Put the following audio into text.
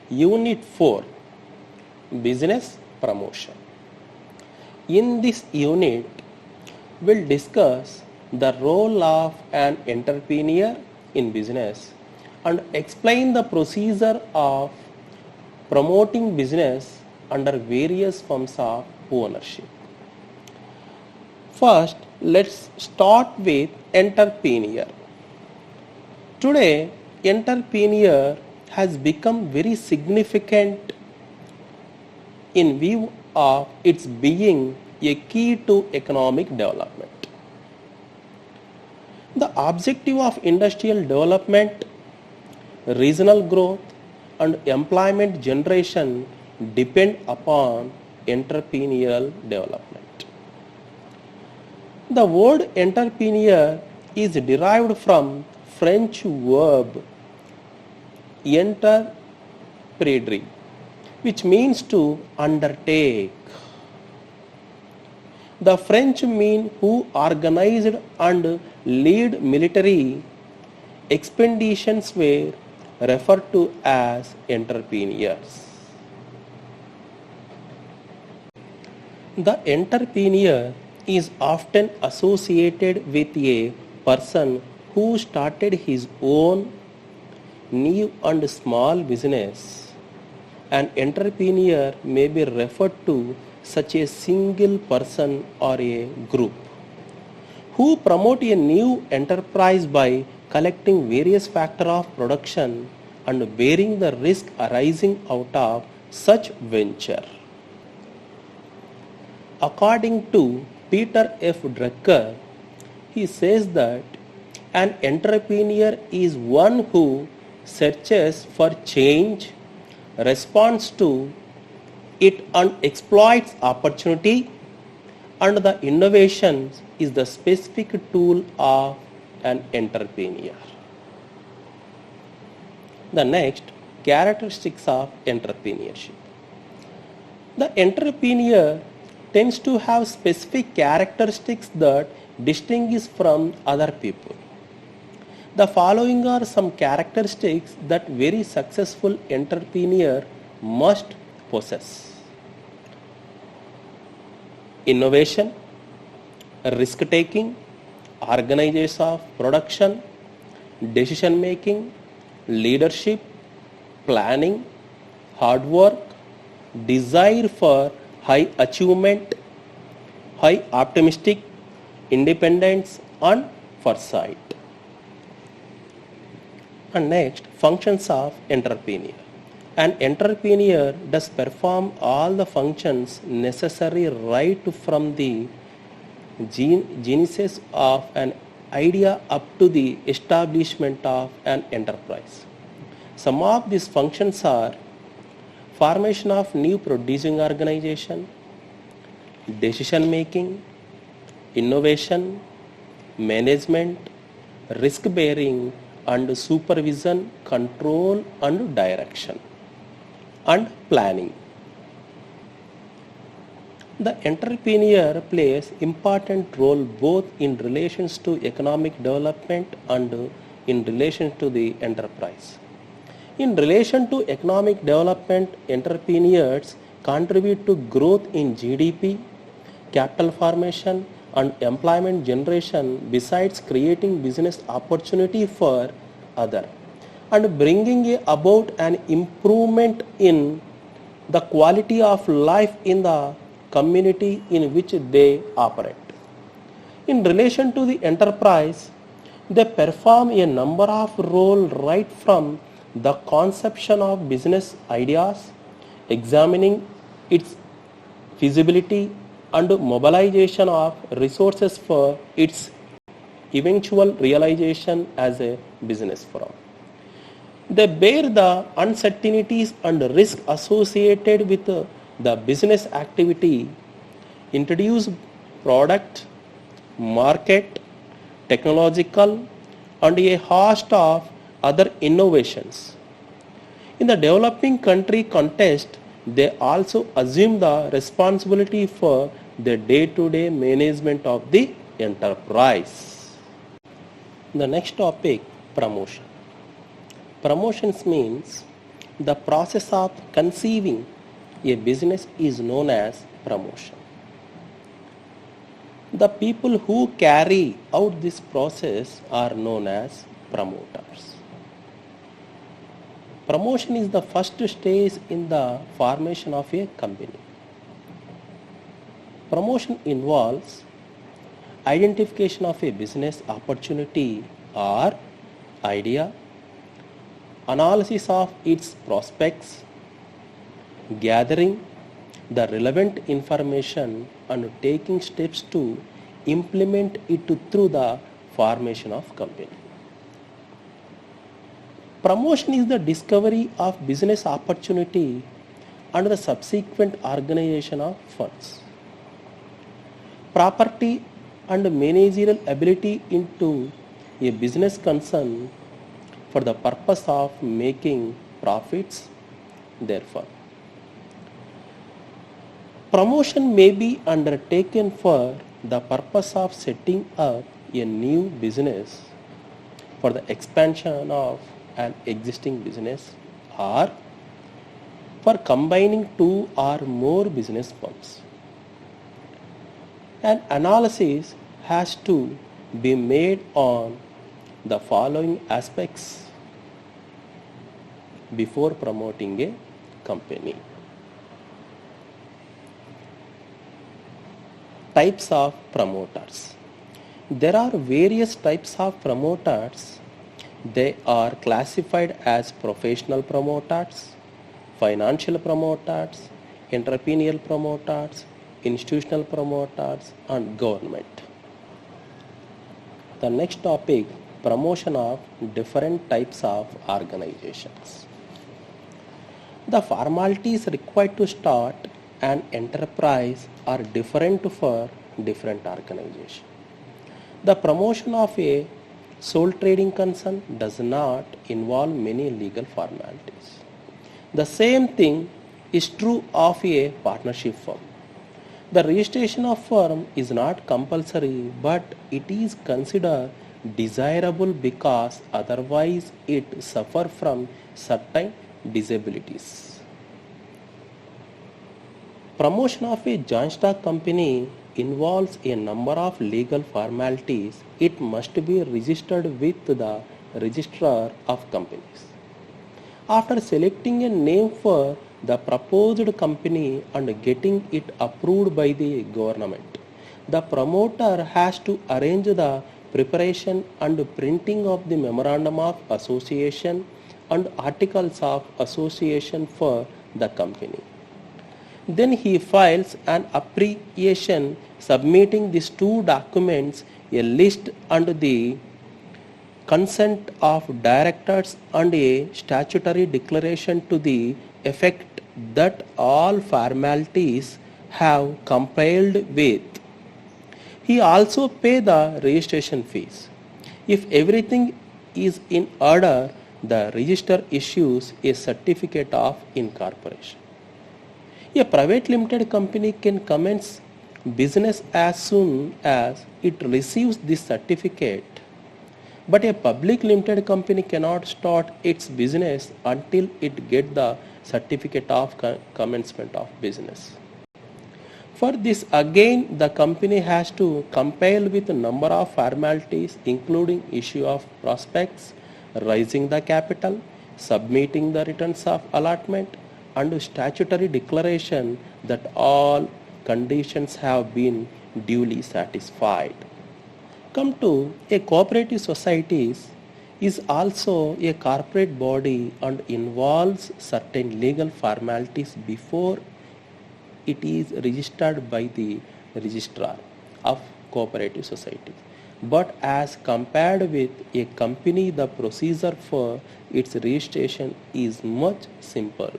Unit 4, Business Promotion. In this unit, we'll discuss the role of an entrepreneur in business and explain the procedure of promoting business under various forms of ownership. First, let's start with entrepreneur. Today, entrepreneur has become very significant in view of its being a key to economic development. The objective of industrial development, regional growth, and employment generation depend upon entrepreneurial development. The word entrepreneur is derived from French verb entreprendre, which means to undertake. The French mean who organized and lead military expeditions were referred to as entrepreneurs. The entrepreneur is often associated with a person who started his own new and small business. An entrepreneur may be referred to such a single person or a group who promote a new enterprise by collecting various factors of production and bearing the risk arising out of such venture. According to Peter F. Drucker, he says that an entrepreneur is one who searches for change, responds to it and exploits opportunity, and the innovation is the specific tool of an entrepreneur. The next, characteristics of entrepreneurship. The entrepreneur tends to have specific characteristics that distinguish from other people. The following are some characteristics that very successful entrepreneur must possess. Innovation, risk taking, organization of production, decision making, leadership, planning, hard work, desire for high achievement, high optimistic, independence and foresight. And next, functions of entrepreneur. An entrepreneur does perform all the functions necessary right from the genesis of an idea up to the establishment of an enterprise. Some of these functions are formation of new producing organization, decision making, innovation, management, risk bearing and supervision, control and direction, and planning. The entrepreneur plays important role both in relations to economic development and in relation to the enterprise. In relation to economic development, entrepreneurs contribute to growth in GDP, capital formation and employment generation besides creating business opportunity for others and bringing about an improvement in the quality of life in the community in which they operate. In relation to the enterprise, they perform a number of roles right from the conception of business ideas, examining its feasibility and mobilization of resources for its eventual realization as a business firm. They bear the uncertainties and risk associated with the business activity, introduce product, market, technological and a host of other innovations. In the developing country context, they also assume the responsibility for the day-to-day management of the enterprise. The next topic, promotion. Promotions means The process of conceiving a business is known as promotion. The people who carry out this process are known as promoters. Promotion is the first stage in the formation of a company. Promotion involves identification of a business opportunity or idea, analysis of its prospects, gathering the relevant information and taking steps to implement it through the formation of company. Promotion is the discovery of business opportunity and the subsequent organization of funds. Property and managerial ability into a business concern for the purpose of making profits therefore. Promotion may be undertaken for the purpose of setting up a new business, for the expansion of an existing business, or for combining two or more business firms. An analysis has to be made on the following aspects before promoting a company. Types of promoters. There are various types of promoters. They are classified as professional promoters, financial promoters, entrepreneurial promoters, institutional promoters, and government. The next topic, promotion of different types of organizations. The formalities required to start an enterprise are different for different organizations. The promotion of a sole trading concern does not involve many legal formalities. The same thing is true of a partnership firm. The registration of firm is not compulsory, but it is considered desirable because otherwise it suffers from certain disabilities. Promotion of a joint stock company involves a number of legal formalities. It must be registered with the registrar of companies. After selecting a name for the proposed company and getting it approved by the government, the promoter has to arrange the preparation and printing of the memorandum of association and articles of association for the company. Then he files an application submitting these two documents, a list and the consent of directors and a statutory declaration to the effect that all formalities have complied with. He also pay the registration fees. If everything is in order, the register issues a certificate of incorporation. A private limited company can commence business as soon as it receives this certificate, but a public limited company cannot start its business until it gets the certificate of commencement of business. For this again, the company has to comply with a number of formalities including issue of prospects, raising the capital, submitting the returns of allotment, and statutory declaration that all conditions have been duly satisfied. Come to a cooperative society is also a corporate body and involves certain legal formalities before it is registered by the registrar of cooperative societies. But as compared with a company, the procedure for its registration is much simpler.